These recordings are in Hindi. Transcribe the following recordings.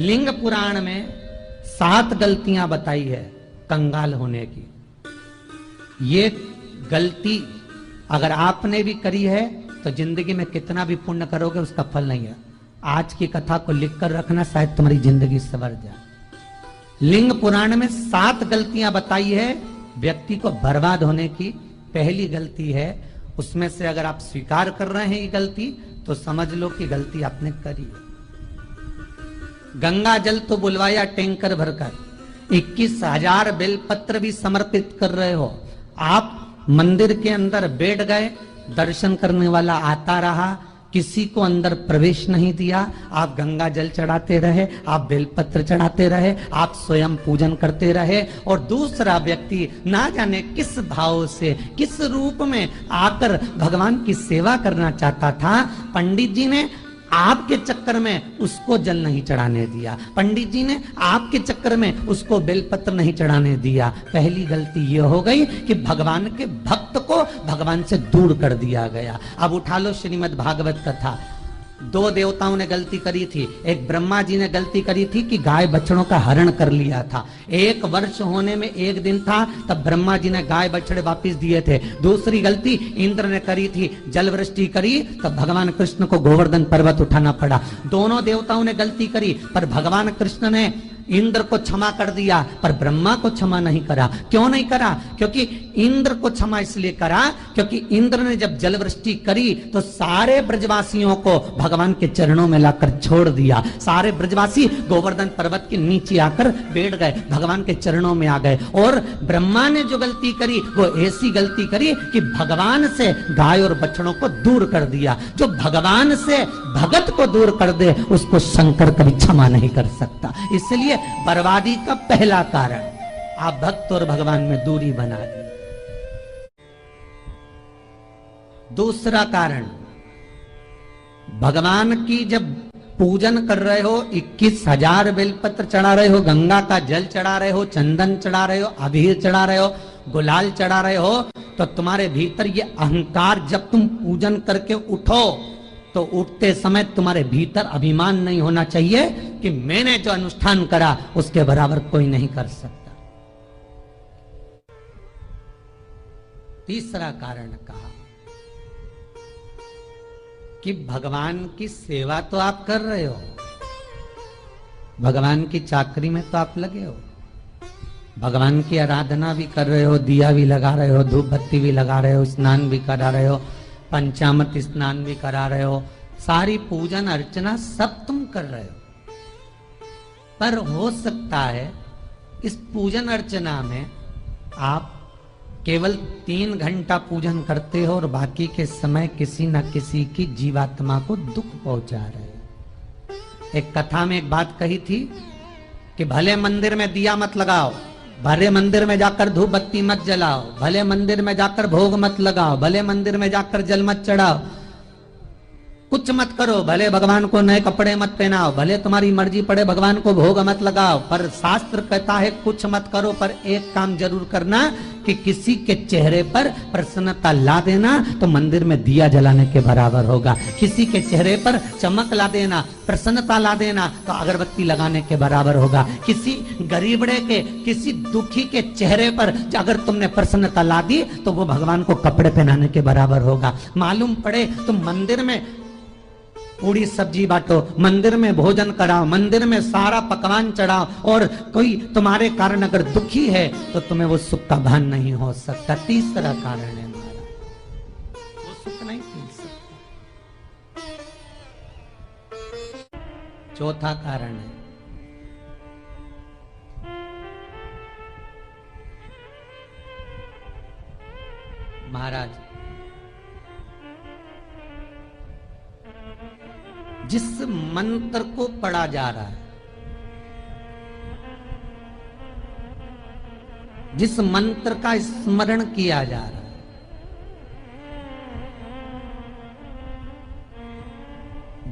लिंग पुराण में 7 गलतियां बताई है कंगाल होने की। ये गलती अगर आपने भी करी है तो जिंदगी में कितना भी पुण्य करोगे उसका फल नहीं है। आज की कथा को लिखकर रखना, शायद तुम्हारी जिंदगी संवर जाए। लिंग पुराण में 7 गलतियां बताई है व्यक्ति को बर्बाद होने की। पहली गलती है, उसमें से अगर आप स्वीकार कर रहे हैं ये गलती तो समझ लो कि गलती आपने करी है। गंगा जल तो बुलवाया टैंकर भरकर, 21,000 बेलपत्र भी समर्पित कर रहे हो। आप मंदिर के अंदर बैठ गए, दर्शन करने वाला आता रहा, किसी को अंदर प्रवेश नहीं दिया। आप गंगा जल चढ़ाते रहे, आप बेलपत्र चढ़ाते रहे, आप स्वयं पूजन करते रहे, और दूसरा व्यक्ति ना जाने किस भाव से, किस रूप में आकर भगवान की सेवा करना चाहता था। पंडित जी ने आपके चक्कर में उसको जल नहीं चढ़ाने दिया, पंडित जी ने आपके चक्कर में उसको बेलपत्र नहीं चढ़ाने दिया। पहली गलती यह हो गई कि भगवान के भक्त को भगवान से दूर कर दिया गया। अब उठा लो श्रीमद् भागवत कथा। 2 देवताओं ने गलती करी थी। एक ब्रह्मा जी ने गलती करी थी कि गाय बछड़ों का हरण कर लिया था। 1 वर्ष होने में 1 दिन था तब ब्रह्मा जी ने गाय बछड़े वापस दिए थे। दूसरी गलती इंद्र ने करी थी, जल वृष्टि करी तब भगवान कृष्ण को गोवर्धन पर्वत उठाना पड़ा। दोनों देवताओं ने गलती करी, पर भगवान कृष्ण ने इंद्र को क्षमा कर दिया पर ब्रह्मा को क्षमा नहीं करा। क्यों नहीं करा? क्योंकि इंद्र को क्षमा इसलिए करा क्योंकि इंद्र ने जब जल वृष्टि करी तो सारे ब्रजवासियों को भगवान के चरणों में लाकर छोड़ दिया। सारे ब्रजवासी गोवर्धन पर्वत के नीचे आकर बैठ गए, भगवान के चरणों में आ गए। और ब्रह्मा ने जो गलती करी वो ऐसी गलती करी कि भगवान से गाय और बछड़ों को दूर कर दिया। जो भगवान से भगत को दूर कर दे उसको शंकर कभी क्षमा नहीं कर सकता। इसलिए बर्बादी का पहला कारण आप भक्त और भगवान में दूरी बना दी। दूसरा कारण, भगवान की जब पूजन कर रहे हो, 21,000 बेलपत्र चढ़ा रहे हो, गंगा का जल चढ़ा रहे हो, चंदन चढ़ा रहे हो, अबीर चढ़ा रहे हो, गुलाल चढ़ा रहे हो, तो तुम्हारे भीतर ये अहंकार, जब तुम पूजन करके उठो तो उठते समय तुम्हारे भीतर अभिमान नहीं होना चाहिए कि मैंने जो अनुष्ठान करा उसके बराबर कोई नहीं कर सकता। तीसरा कारण कहा कि भगवान की सेवा तो आप कर रहे हो, भगवान की चाकरी में तो आप लगे हो, भगवान की आराधना भी कर रहे हो, दिया भी लगा रहे हो, धूप बत्ती भी लगा रहे हो, स्नान भी करा रहे हो, पंचामृत स्नान भी करा रहे हो, सारी पूजन अर्चना सब तुम कर रहे हो। पर हो सकता है इस पूजन अर्चना में आप केवल 3 घंटा पूजन करते हो और बाकी के समय किसी न किसी की जीवात्मा को दुख पहुंचा रहे हो। एक कथा में एक बात कही थी कि भले मंदिर में दिया मत लगाओ, भले मंदिर में जाकर धूप बत्ती मत जलाओ, भले मंदिर में जाकर भोग मत लगाओ, भले मंदिर में जाकर जल मत चढ़ाओ, कुछ मत करो, भले भगवान को नए कपड़े मत पहनाओ, भले तुम्हारी मर्जी पड़े भगवान को भोग मत लगाओ, पर शास्त्र कहता है कुछ मत करो, पर एक काम जरूर करना कि किसी के चेहरे पर प्रसन्नता ला देना तो मंदिर में दिया जलाने के बराबर होगा। किसी के चेहरे पर चमक ला देना, प्रसन्नता ला देना तो अगरबत्ती लगाने के बराबर होगा। किसी गरीबड़े के, किसी दुखी के चेहरे पर अगर तुमने प्रसन्नता ला दी तो वो भगवान को कपड़े पहनाने के बराबर होगा। मालूम पड़े तुम मंदिर में पूरी सब्जी बांटो, मंदिर में भोजन कराओ, मंदिर में सारा पकवान चढ़ाओ, और कोई तुम्हारे कारण अगर दुखी है तो तुम्हें वो सुख का भान नहीं हो सकता। तीसरा कारण है हमारा, वो सुख नहीं मिल सकता। चौथा कारण है महाराज, जिस मंत्र को पढ़ा जा रहा है, जिस मंत्र का स्मरण किया जा रहा है,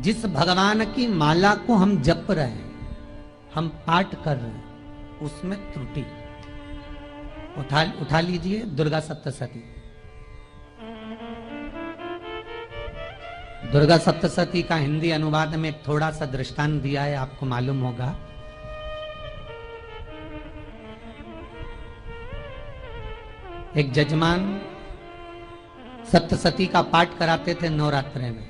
जिस भगवान की माला को हम जप रहे हैं, हम पाठ कर रहे हैं, उसमें त्रुटि। उठा लीजिए दुर्गा सप्तशती। दुर्गा सप्तशती का हिंदी अनुवाद में एक थोड़ा सा दृष्टांत दिया है, आपको मालूम होगा। एक जजमान सप्तशती का पाठ कराते थे नवरात्रे में।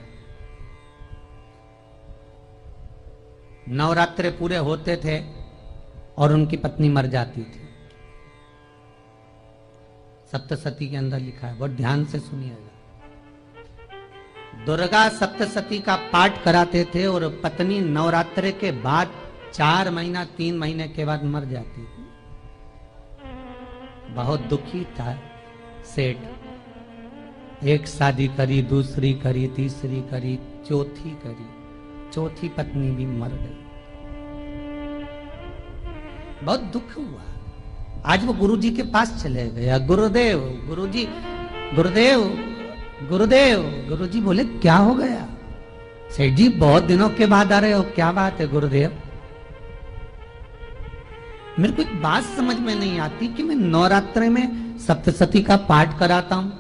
नवरात्रे पूरे होते थे और उनकी पत्नी मर जाती थी। सप्तशती के अंदर लिखा है, बहुत ध्यान से सुनिएगा। दुर्गा सप्तशती का पाठ कराते थे और पत्नी नवरात्रे के बाद 4 महीना 3 महीने के बाद मर जाती थी। बहुत दुखी था सेठ। एक शादी करी, दूसरी करी, तीसरी करी, चौथी करी, चौथी पत्नी भी मर गई। बहुत दुख हुआ। आज वो गुरुजी के पास चले गया, गुरुदेव, गुरुजी, गुरुदेव, गुरुदेव। गुरुजी बोले क्या हो गया? सेठ जी बहुत दिनों के बाद आ रहे हो, क्या बात है गुरुदेव? मेरे को एक बात समझ में नहीं आती कि मैं नवरात्रे में सप्तशती का पाठ कराता हूँ,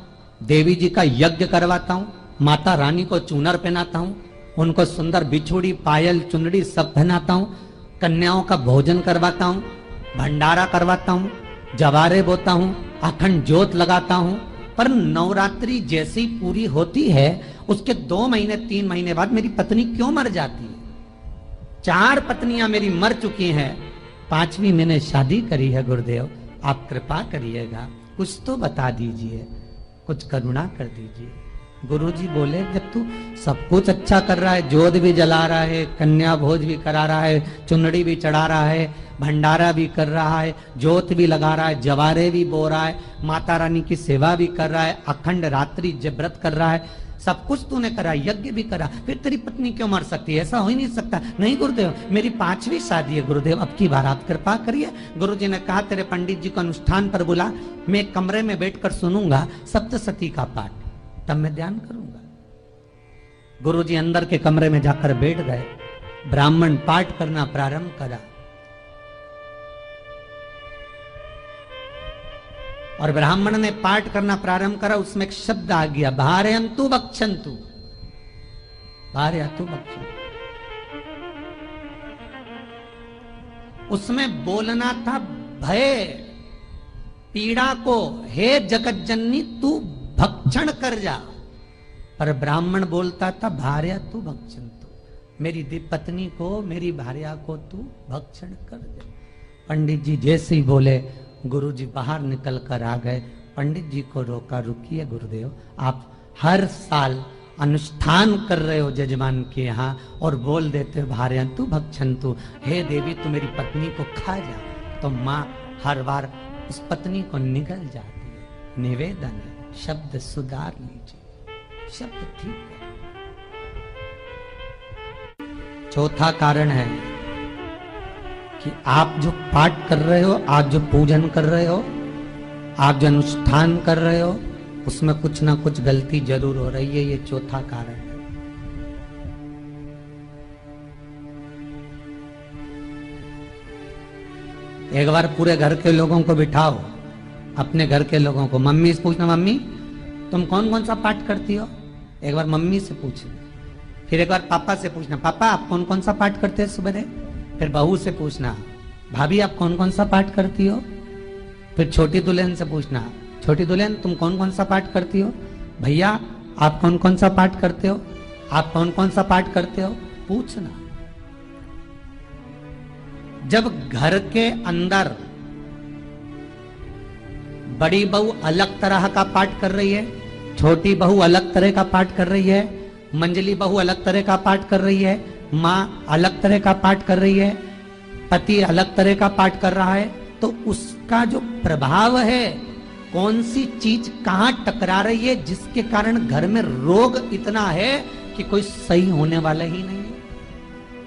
देवी जी का यज्ञ करवाता हूँ, माता रानी को चूनर पहनाता हूँ, उनको सुंदर बिछुड़ी, पायल, चुनरी सब पहनाता हूँ, कन्याओं का भोजन करवाता हूँ, भंडारा करवाता हूँ, जवारे बोता हूँ, अखंड ज्योत लगाता हूँ, पर नवरात्रि जैसी पूरी होती है उसके 2 महीने 3 महीने बाद मेरी पत्नी क्यों मर जाती है? 4 पत्नियां मेरी मर चुकी हैं, 5वीं मैंने शादी करी है। गुरुदेव आप कृपा करिएगा, कुछ तो बता दीजिए, कुछ करुणा कर दीजिए। गुरुजी बोले जब तू सब कुछ अच्छा कर रहा है, जोत भी जला रहा है, कन्या भोज भी करा रहा है, चुनड़ी भी चढ़ा रहा है, भंडारा भी कर रहा है, जोत भी लगा रहा है, जवारे भी बो रहा है, माता रानी की सेवा भी कर रहा है, अखंड रात्रि व्रत कर रहा है, सब कुछ तूने करा, यज्ञ भी करा, फिर तेरी पत्नी क्यों मर सकती है? ऐसा हो ही नहीं सकता। नहीं गुरुदेव, मेरी 5वीं शादी है गुरुदेव, अब की बार आप कृपा करिए। गुरुजी ने कहा तेरे पंडित जी को अनुष्ठान पर बुला, मैं कमरे में बैठकर सुनूंगा सप्तशती का पाठ, तब मैं ध्यान करूंगा। गुरुजी अंदर के कमरे में जाकर बैठ गए, ब्राह्मण पाठ करना प्रारंभ करा और ब्राह्मण ने पाठ करना प्रारंभ करा। उसमें एक शब्द आ गया, भारयंतु बक्षंतु, भारयंतु बक्षंतु। उसमें बोलना था भय पीड़ा को, हे जगत जननी तू भक्षण कर जा, पर ब्राह्मण बोलता था भारयंतु बक्षंतु, मेरी पत्नी को, मेरी भार्या को तू भक्षण कर दे। पंडित जी जैसे ही बोले गुरुजी बाहर निकल कर आ गए। पंडित जी को रोका, रुकिए गुरुदेव, आप हर साल अनुष्ठान कर रहे हो जजमान के यहाँ और बोल देते हो भारयंतु भक्षंतु, हे देवी तू मेरी पत्नी को खा जा, तो माँ हर बार उस पत्नी को निगल जाती है। निवेदन है, शब्द सुधार लीजिए, शब्द ठीक है। चौथा कारण है कि आप जो पाठ कर रहे हो, आप जो पूजन कर रहे हो, आप जो अनुष्ठान कर रहे हो, उसमें कुछ ना कुछ गलती जरूर हो रही है। ये चौथा कारण है। एक बार पूरे घर के लोगों को बिठाओ, अपने घर के लोगों को, मम्मी से पूछना, मम्मी तुम कौन कौन सा पाठ करती हो? एक बार मम्मी से पूछना, फिर एक बार पापा से पूछना, पापा आप कौन कौन सा पाठ करते हैं सुबह? फिर बहू से पूछना, भाभी आप कौन कौन सा पाठ करती हो? फिर छोटी दुल्हन से पूछना, छोटी दुल्हन तुम कौन कौन सा पाठ करती हो? भैया आप कौन कौन सा पाठ करते हो? आप कौन कौन सा पाठ करते हो? पूछना। जब घर के अंदर बड़ी बहू अलग तरह का पाठ कर रही है, छोटी बहू अलग तरह का पाठ कर रही है, मंजली बहू अलग तरह का पाठ कर रही है, माँ अलग तरह का पाठ कर रही है, पति अलग तरह का पाठ कर रहा है, तो उसका जो प्रभाव है, कौन सी चीज कहाँ टकरा रही है, जिसके कारण घर में रोग इतना है कि कोई सही होने वाला ही नहीं है।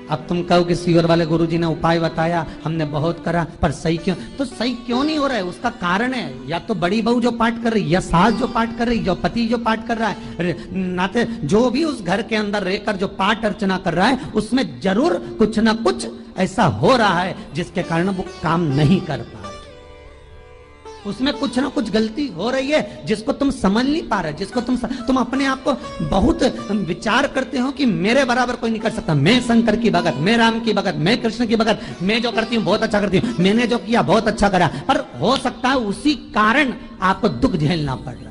अब तुम कहो कि सीवर वाले गुरुजी ने उपाय बताया, हमने बहुत करा, पर सही क्यों? तो सही क्यों नहीं हो रहा है? उसका कारण है या तो बड़ी बहू जो पाठ कर रही, या सास जो पाठ कर रही, जो पति जो पाठ कर रहा है, नाते जो भी उस घर के अंदर रहकर जो पाठ अर्चना कर रहा है, उसमें जरूर कुछ ना कुछ ऐसा हो रहा है जिसके कारण वो काम नहीं कर पा रहे। उसमें कुछ ना कुछ गलती हो रही है जिसको तुम समझ नहीं पा रहे, जिसको तुम अपने आप को बहुत विचार करते हो कि मेरे बराबर कोई नहीं कर सकता, मैं शंकर की भगत, मैं राम की भगत, मैं कृष्ण की भगत, मैं जो करती हूँ बहुत अच्छा करती हूँ, मैंने जो किया बहुत अच्छा करा। पर हो सकता है उसी कारण आपको दुख झेलना पड़ रहा,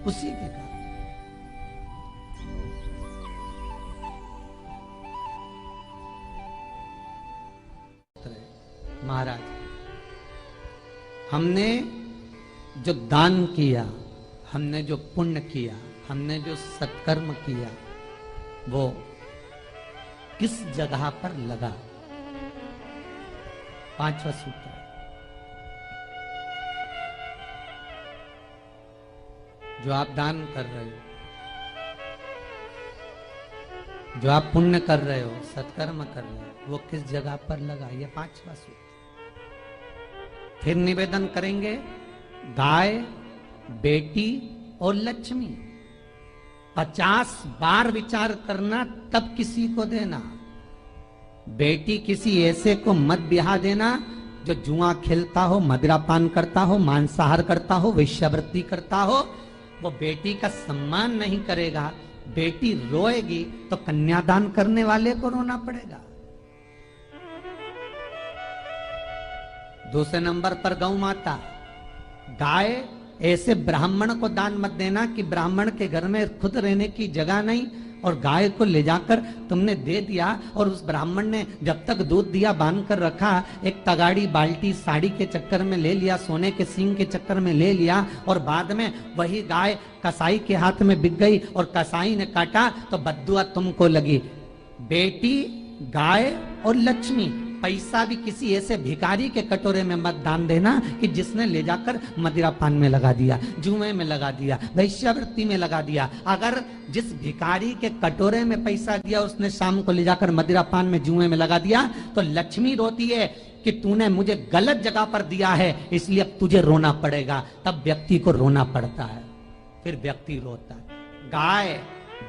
उसी के कारण। महाराज, हमने जो दान किया, हमने जो पुण्य किया, हमने जो सत्कर्म किया, वो किस जगह पर लगा? पांचवा सूत्र, जो आप दान कर रहे हो, जो आप पुण्य कर रहे हो, सत्कर्म कर रहे हो, वो किस जगह पर लगा? ये पांचवा सूत्र। फिर निवेदन करेंगे, गाय, बेटी और लक्ष्मी 50 बार विचार करना, तब किसी को देना। बेटी किसी ऐसे को मत ब्याह देना जो जुआ खेलता हो, मदिरापान करता हो, मांसाहार करता हो, वेश्यावृत्ति करता हो। वो बेटी का सम्मान नहीं करेगा। बेटी रोएगी तो कन्यादान करने वाले को रोना पड़ेगा। दूसरे नंबर पर गौ माता, गाय ऐसे ब्राह्मण को दान मत देना कि ब्राह्मण के घर में खुद रहने की जगह नहीं और गाय को ले जाकर तुमने दे दिया और उस ब्राह्मण ने जब तक दूध दिया बांध कर रखा, एक तगाड़ी बाल्टी साड़ी के चक्कर में ले लिया, सोने के सींग के चक्कर में ले लिया और बाद में वही गाय कसाई के हाथ में बिक गई और कसाई ने काटा तो बद्दुआ तुमको लगी। बेटी, गाय और लक्ष्मी, पैसा भी किसी ऐसे भिखारी के कटोरे में मत दान देना कि जिसने ले जाकर मदिरापान में लगा दिया, जुए में लगा दिया, वैश्यावृत्ति में लगा दिया। अगर जिस भिखारी के कटोरे में पैसा दिया उसने शाम को ले जाकर मदिरापान में, जुए में लगा दिया, तो लक्ष्मी रोती है कि तूने मुझे गलत जगह पर दिया है, इसलिए अब तुझे रोना पड़ेगा। तब व्यक्ति को रोना पड़ता है, फिर व्यक्ति रोता है। गाय,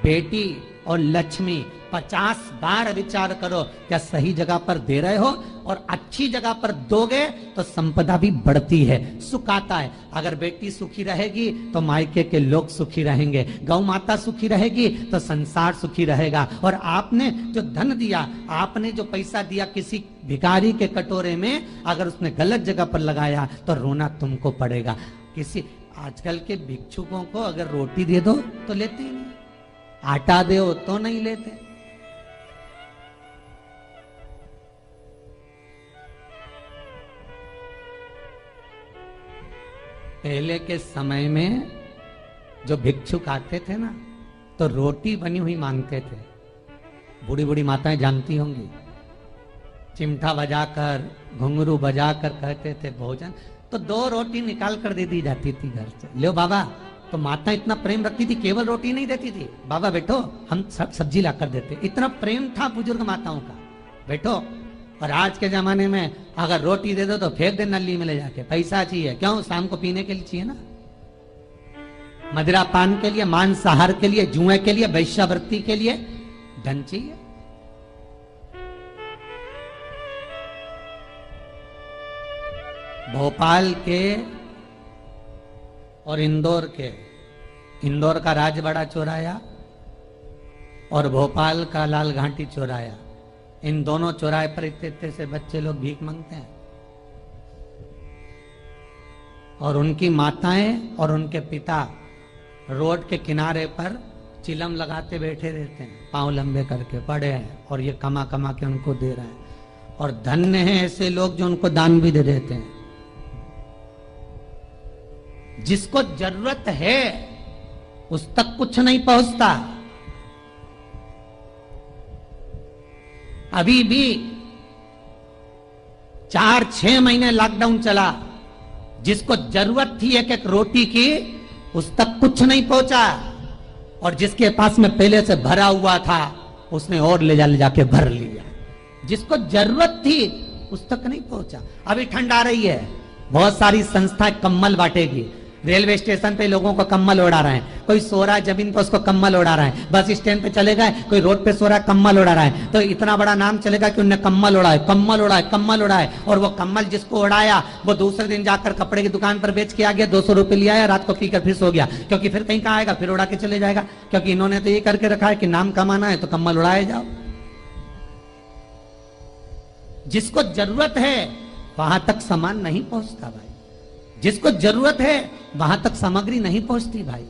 बेटी और लक्ष्मी 50 बार विचार करो, क्या सही जगह पर दे रहे हो? और अच्छी जगह पर दोगे तो संपदा भी बढ़ती है, सुख आता है। अगर बेटी सुखी रहेगी तो मायके के लोग सुखी रहेंगे, गौ माता सुखी रहेगी तो संसार सुखी रहेगा। और आपने जो धन दिया, आपने जो पैसा दिया किसी भिखारी के कटोरे में, अगर उसने गलत जगह पर लगाया तो रोना तुमको पड़ेगा। किसी आजकल के भिक्षुकों को अगर रोटी दे दो तो लेते ही नहीं, आटा दो तो नहीं लेते। पहले के समय में जो भिक्षुक आते थे ना, तो रोटी बनी हुई मांगते थे। बूढ़ी बूढ़ी माताएं जानती होंगी, चिमटा बजाकर, घुंघरू बजाकर कहते थे भोजन, तो 2 रोटी निकाल कर दे दी जाती थी घर से। लो बाबा, तो माता इतना प्रेम रखती थी, केवल रोटी नहीं देती थी, बाबा बैठो हम सब सब्जी लाकर देते। इतना प्रेम था बुजुर्ग माताओं का, बैठो। और आज के जमाने में अगर रोटी दे दो तो फेंक दे नली में ले जाके। पैसा चाहिए, क्यों? शाम को पीने के लिए चाहिए ना, मदिरा पान के लिए, मांसाहार के लिए, जुए के लिए, वैश्यावृत्ति के लिए धन चाहिए। भोपाल के और इंदौर के, इंदौर का राजवाड़ा चौराया और भोपाल का लाल घाटी चौराया, इन दोनों चौराहे पर इतने से बच्चे लोग भीख मांगते हैं और उनकी माताएं और उनके पिता रोड के किनारे पर चिलम लगाते बैठे रहते हैं, पांव लंबे करके पड़े हैं और ये कमा कमा के उनको दे रहे हैं। और धन्य हैं ऐसे लोग जो उनको दान भी दे देते हैं। जिसको जरूरत है उस तक कुछ नहीं पहुंचता। अभी भी 4-6 महीने लॉकडाउन चला, जिसको जरूरत थी एक रोटी की उस तक कुछ नहीं पहुंचा, और जिसके पास में पहले से भरा हुआ था उसने और ले जाके भर लिया। जिसको जरूरत थी उस तक नहीं पहुंचा। अभी ठंड आ रही है, बहुत सारी संस्थाएं कंबल बांटेगी, रेलवे स्टेशन पे लोगों को कम्बल ओढ़ा रहे हैं, कोई सो रहा है जमीन पर उसको कम्बल ओढ़ा रहे हैं, बस स्टैंड पे चले गए कोई रोड पे सो रहा है कम्बल ओढ़ा रहा है, तो इतना बड़ा नाम चलेगा कि उनने कम्बल ओढ़ा है, कम्बल ओढ़ा है, कम्बल ओढ़ा है। और वो कम्बल जिसको ओढ़ाया वो दूसरे दिन जाकर कपड़े की दुकान पर बेच के आ गया, 200 रुपए लिया है, रात को पीकर फिर सो गया, क्योंकि फिर कहीं कहाँ आएगा, फिर उड़ा के चले जाएगा, क्योंकि इन्होंने तो ये करके रखा है कि नाम कमाना है तो कम्बल उड़ाए जाओ। जिसको जरूरत है वहां तक सामान नहीं पहुंचता भाई, जिसको जरूरत है वहां तक सामग्री नहीं पहुंचती भाई।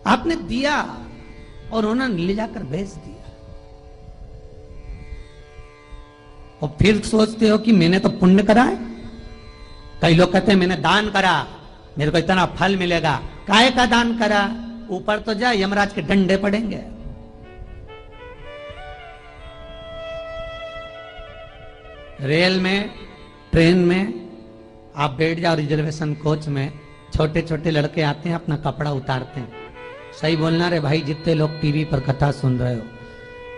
आपने दिया और उन्होंने ले जाकर बेच दिया, और फिर सोचते हो कि मैंने तो पुण्य करा है। कई लोग कहते हैं मैंने दान करा, मेरे को इतना फल मिलेगा। काहे का दान करा? ऊपर तो जा, यमराज के डंडे पड़ेंगे। रेल में, ट्रेन में आप बैठ जाओ, रिजर्वेशन कोच में, छोटे छोटे लड़के आते हैं अपना कपड़ा उतारते हैं। सही बोलना रे भाई, जितने लोग टीवी पर कथा सुन रहे हो,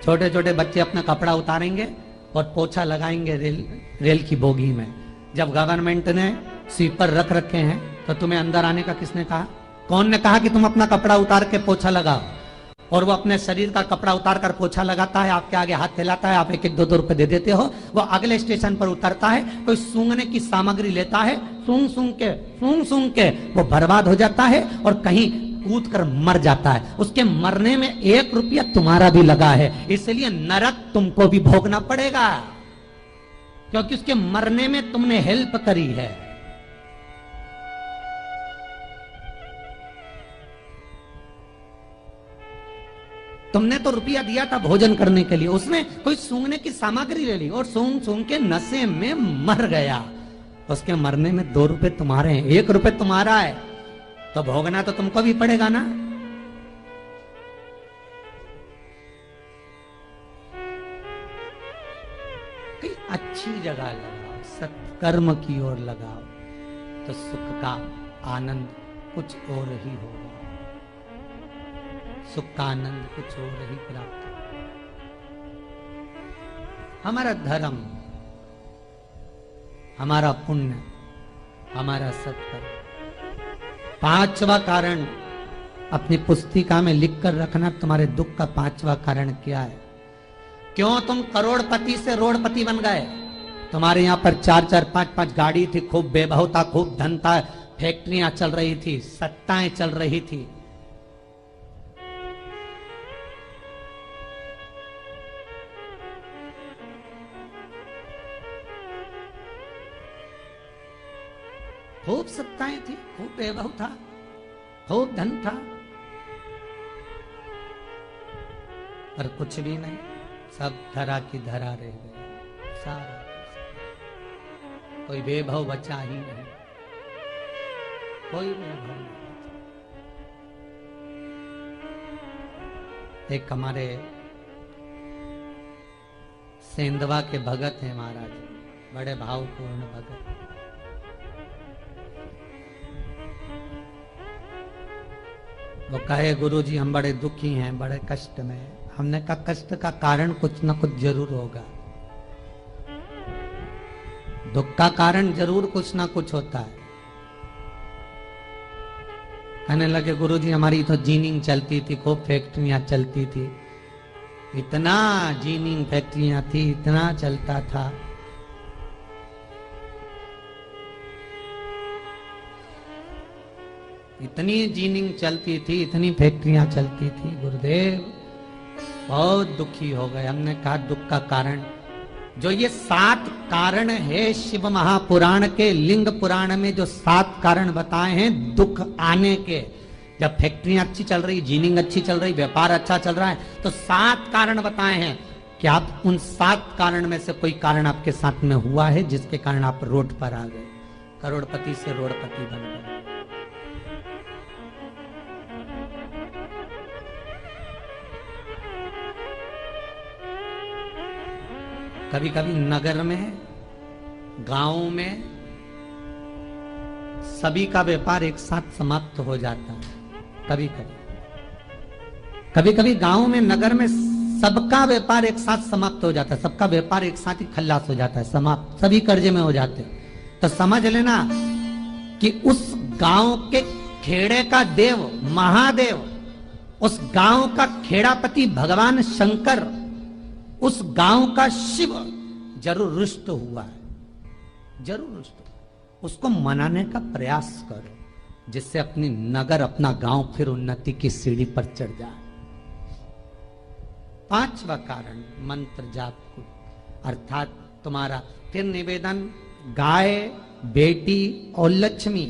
छोटे छोटे बच्चे अपना कपड़ा उतारेंगे और पोछा लगाएंगे रेल की बोगी में। जब गवर्नमेंट ने स्वीपर रख रखे हैं तो तुम्हें अंदर आने का किसने कहा? कौन ने कहा कि तुम अपना कपड़ा उतार के पोछा लगाओ? और वो अपने शरीर का कपड़ा उतार कर पोछा लगाता है, आपके आगे हाथ फैलाता है, आप 1-1, 2-2 रुपए दे देते हो। वो अगले स्टेशन पर उतरता है, कोई सूंघने की सामग्री लेता है, सूंघ सूंघ के वो बर्बाद हो जाता है और कहीं कूद कर मर जाता है। उसके मरने में 1 रुपया तुम्हारा भी लगा है, इसलिए नरक तुमको भी भोगना पड़ेगा, क्योंकि उसके मरने में तुमने हेल्प करी है। तुमने तो रुपया दिया था भोजन करने के लिए, उसने कोई सूंघने की सामग्री ले ली और सूंघ सूंघ के नशे में मर गया। उसके मरने में 2 रुपए तुम्हारे हैं, 1 रुपए तुम्हारा है, तो भोगना तो तुमको भी पड़ेगा ना। कहीं अच्छी जगह लगाओ, सत्कर्म की ओर लगाओ, तो सुख का आनंद कुछ और ही होगा, सुख का आनंद कुछ और ही प्राप्त होगा। हमारा धर्म, हमारा पुण्य, हमारा सत्कर्म। 5वां कारण अपनी पुस्तिका में लिखकर रखना, तुम्हारे दुख का 5वां कारण क्या है? क्यों तुम करोड़पति से रोड़पति बन गए? तुम्हारे यहां पर 4-4, 5-5 गाड़ी थी, खूब वैभव था, खूब धन था, फैक्ट्रियां चल रही थी, सत्ताएं चल रही थी। खूब सत्ताएं थी, खूब वैभव था, खूब धन था, पर कुछ भी नहीं, सब धरा की धरा रह गए। सारा कोई वैभव बचा ही नहीं, कोई वैभव नहीं। एक हमारे सेंधवा के भगत हैं महाराज, बड़े भावपूर्ण भगत। वो कहे गुरुजी हम बड़े दुखी हैं, बड़े कष्ट में। हमने कहा कष्ट का कारण कुछ ना कुछ जरूर होगा, दुख का कारण जरूर कुछ ना कुछ होता है। कहने लगे गुरुजी हमारी तो जीनिंग चलती थी, खूब फैक्ट्रियां चलती थी, इतना जीनिंग फैक्ट्रियां थी, इतना चलता था। इतनी जीनिंग चलती थी, इतनी फैक्ट्रियां चलती थी, गुरुदेव बहुत दुखी हो गए। हमने कहा दुख का कारण, जो ये 7 कारण है शिव महापुराण के, लिंग पुराण में जो 7 कारण बताए हैं दुख आने के, जब फैक्ट्रियां अच्छी चल रही, जीनिंग अच्छी चल रही, व्यापार अच्छा चल रहा है, तो 7 कारण बताए हैं। कि आप उन 7 कारण में से कोई कारण आपके साथ में हुआ है जिसके कारण आप रोड पर आ गए, करोड़पति से रोड़पति बन गए? कभी कभी नगर में, गांव में सभी का व्यापार एक साथ समाप्त हो जाता है। कभी कभी गांव में, नगर में सबका व्यापार एक साथ समाप्त हो जाता है, सबका व्यापार एक साथ ही खल्लास हो जाता है, समाप्त, सभी कर्जे में हो जाते हैं। तो समझ लेना कि उस गांव के खेड़े का देव महादेव, उस गांव का खेड़ापति भगवान शंकर, उस गांव का शिव जरूर रुष्ट हुआ है, जरूर रुष्ट। उसको मनाने का प्रयास करो जिससे अपनी नगर, अपना गांव फिर उन्नति की सीढ़ी पर चढ़ जाए। पांचवा कारण मंत्र जाप को, अर्थात तुम्हारा फिर निवेदन, गाय, बेटी और लक्ष्मी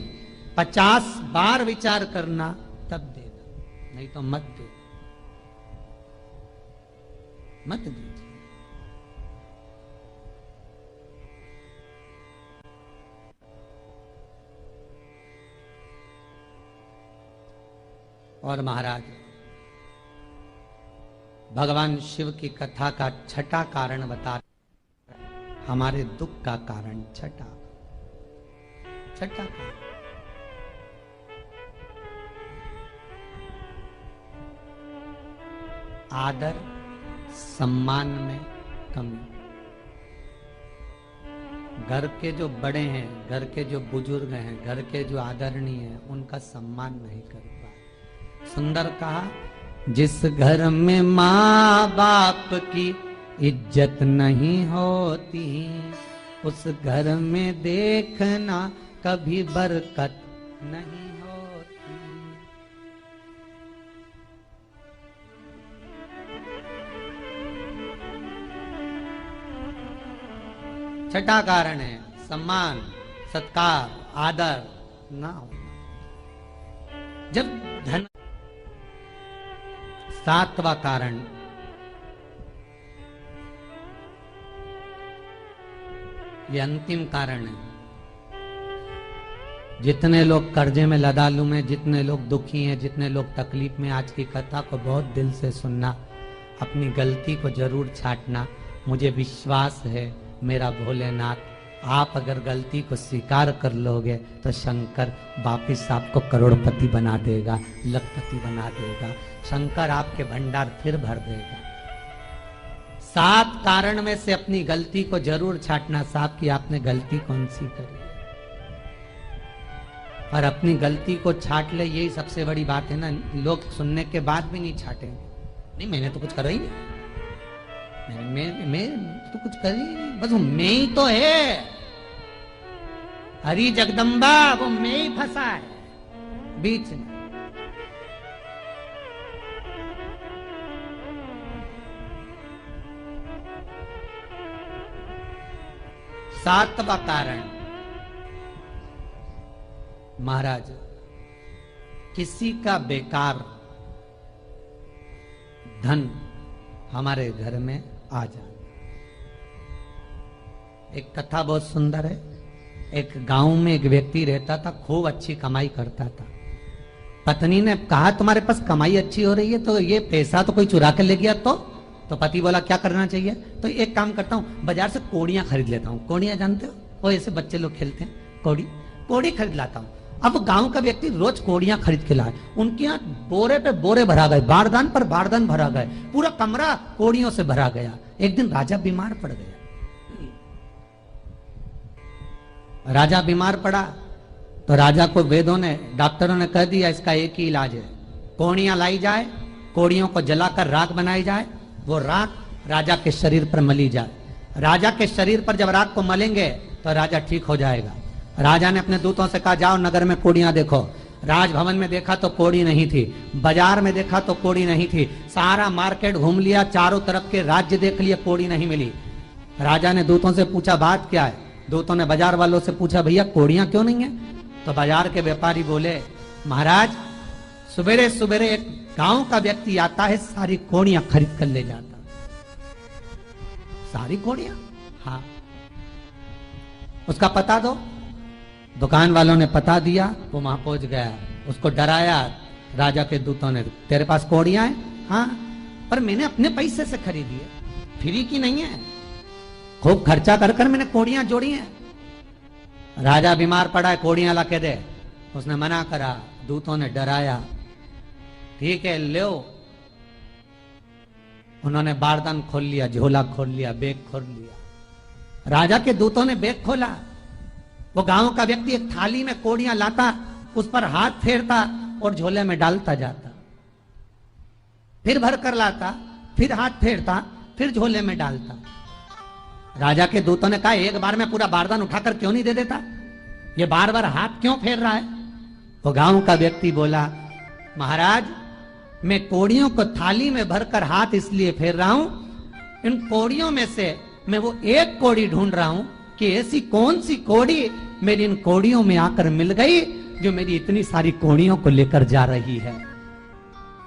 50 बार विचार करना तब देना, नहीं तो मत दे, मत दीजिए। और महाराज भगवान शिव की कथा का छठा कारण बता, हमारे दुख का कारण छठा कारण आदर सम्मान में कमी। घर के जो बड़े हैं, घर के जो बुजुर्ग हैं, घर के जो आदरणीय हैं, उनका सम्मान नहीं कर पाए। सुंदर कहा, जिस घर में माँ बाप की इज्जत नहीं होती, उस घर में देखना कभी बरकत नहीं होती। छठा कारण है सम्मान, सत्कार, आदर ना होना। जब धन। सातवां कारण ये अंतिम कारण है। जितने लोग कर्जे में, लदालू में, जितने लोग दुखी हैं, जितने लोग तकलीफ में, आज की कथा को बहुत दिल से सुनना, अपनी गलती को जरूर छांटना। मुझे विश्वास है मेरा भोलेनाथ, आप अगर गलती को स्वीकार कर लोगे तो शंकर वापिस आपको करोड़पति बना देगा, लखपति बना देगा। शंकर आपके भंडार फिर भर देगा। 7 कारण में से अपनी गलती को जरूर छांटना साहब कि आपने गलती कौन सी करी, और अपनी गलती को छांट ले, यही सबसे बड़ी बात है ना। लोग सुनने के बाद भी नहीं छाटेंगे, नहीं मैंने तो कुछ करा ही नहीं, मैं तो कुछ कर ही नहीं, बस मैं ही तो है, हरी जगदम्बा वो मैं ही फंसा है बीच में। सातवां कारण महाराज, किसी का बेकार धन हमारे घर में आ जाए। एक कथा बहुत सुंदर है। एक गांव में एक व्यक्ति रहता था, खूब अच्छी कमाई करता था। पत्नी ने कहा तुम्हारे पास कमाई अच्छी हो रही है तो ये पैसा तो कोई चुरा के ले गया, तो पति बोला क्या करना चाहिए, तो एक काम करता हूँ बाजार से कोड़ियां खरीद लेता हूँ। कोड़ियां जानते हो, वो ऐसे बच्चे लोग खेलते हैं, कोड़ी खरीद लाता हूँ। अब गांव का व्यक्ति रोज कोड़ियां खरीद के लाए, उनके यहाँ बोरे पे बोरे भरा गए, बारदान पर बारदान भरा गए, पूरा कमरा कोड़ियों से भरा गया। एक दिन राजा बीमार पड़ गया। राजा बीमार पड़ा तो राजा को वेदों ने, डॉक्टरों ने कह दिया इसका एक ही इलाज है, कोड़ियां लाई जाए, कोड़ियों को जलाकर राख बनाई जाए, वो राख राजा के शरीर पर मली जाए। राजा के शरीर पर जब राख को मलेंगे तो राजा ठीक हो जाएगा। राजा ने अपने दूतों से कहा जाओ नगर में कोड़ियां देखो। राजभवन में देखा तो कोड़ी नहीं थी, बाजार में देखा तो कोड़ी नहीं थी, सारा मार्केट घूम लिया, चारों तरफ के राज्य देख लिए, कोड़ी नहीं मिली। राजा ने दूतों से पूछा बात क्या है। दूतों ने बाजार वालों से पूछा भैया कोड़ियां क्यों नहीं है। तो बाजार के व्यापारी बोले महाराज सुबेरे सुबेरे एक गांव का व्यक्ति आता है, सारी कोड़ियां खरीद कर ले जाता। सारी कोड़ियां, हाँ उसका पता दो। दुकान वालों ने पता दिया, वो वहां पहुंच गया, उसको डराया। राजा के दूतों ने तेरे पास कोड़ियां हैं? हाँ, पर मैंने अपने पैसे से खरीदी है, फ्री की नहीं है, खूब खर्चा कर कर मैंने कोड़ियां जोड़ी हैं। राजा बीमार पड़ा है, कोड़ियां ला के दे। उसने मना करा, दूतों ने डराया, ठीक है लो। उन्होंने बारदान खोल लिया, झोला खोल लिया, बैग खोल लिया। राजा के दूतों ने बैग खोला, वो गांव का व्यक्ति एक थाली में कोड़ियां लाता, उस पर हाथ फेरता और झोले में डालता जाता, फिर भर कर लाता, फिर हाथ फेरता, फिर झोले में डालता। राजा के दूतों ने कहा एक बार में पूरा बारदान उठाकर क्यों नहीं दे देता, ये बार बार हाथ क्यों फेर रहा है? वो गांव का व्यक्ति बोला, महाराज मैं कोड़ियों को थाली में भरकर हाथ इसलिए फेर रहा हूं, इन कोड़ियों में से मैं वो एक कोड़ी ढूंढ रहा हूं कि ऐसी कौन सी कोड़ी मेरी इन कोड़ियों में आकर मिल गई जो मेरी इतनी सारी कोड़ियों को लेकर जा रही है।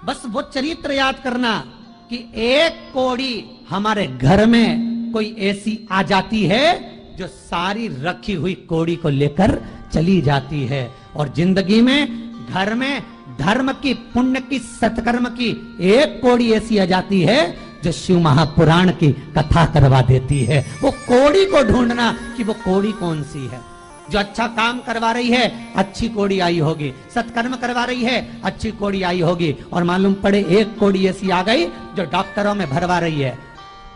बस वो चरित्र याद करना कि एक कोड़ी हमारे घर में कोई ऐसी आ जाती है जो सारी रखी हुई कोड़ी को लेकर चली जाती है। और जिंदगी में घर में धर्म की, पुण्य की, सत्कर्म की एक कोड़ी ऐसी आ जाती है जो शिव महापुराण की कथा करवा देती है। वो कोड़ी को ढूंढना कि वो कोड़ी कौन सी है। जो अच्छा काम करवा रही है अच्छी कोड़ी आई होगी, सत्कर्म करवा रही है अच्छी कोड़ी आई होगी, और मालूम पड़े एक कोड़ी ऐसी आ गई जो डॉक्टरों में भरवा रही है,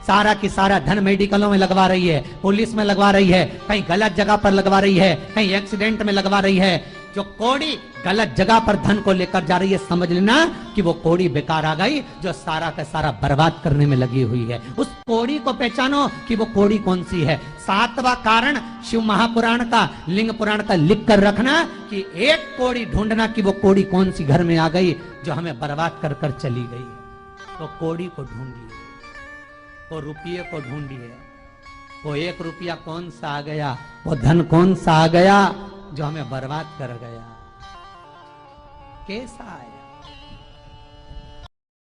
सारा की सारा धन मेडिकलों में लगवा रही है, पुलिस में लगवा रही है, कहीं गलत जगह पर लगवा रही है, कहीं एक्सीडेंट में लगवा रही है। जो कोड़ी गलत जगह पर धन को लेकर जा रही है, समझ लेना कि वो कोड़ी बेकार आ गई जो सारा का सारा बर्बाद करने में लगी हुई है। उस कोड़ी को पहचानो कि वो कोड़ी कौन सी है। सातवां कारण शिव महापुराण का, लिंग पुराण का लिख कर रखना कि एक कोड़ी ढूंढना कि वो कोड़ी कौन सी घर में आ गई जो हमें बर्बाद कर कर चली गई है। तो कोड़ी को ढूंढिए, वो रुपये को ढूंढिए, वो एक रुपया कौन सा आ गया, वो धन कौन सा आ गया जो हमें बर्बाद कर गया, कैसा है।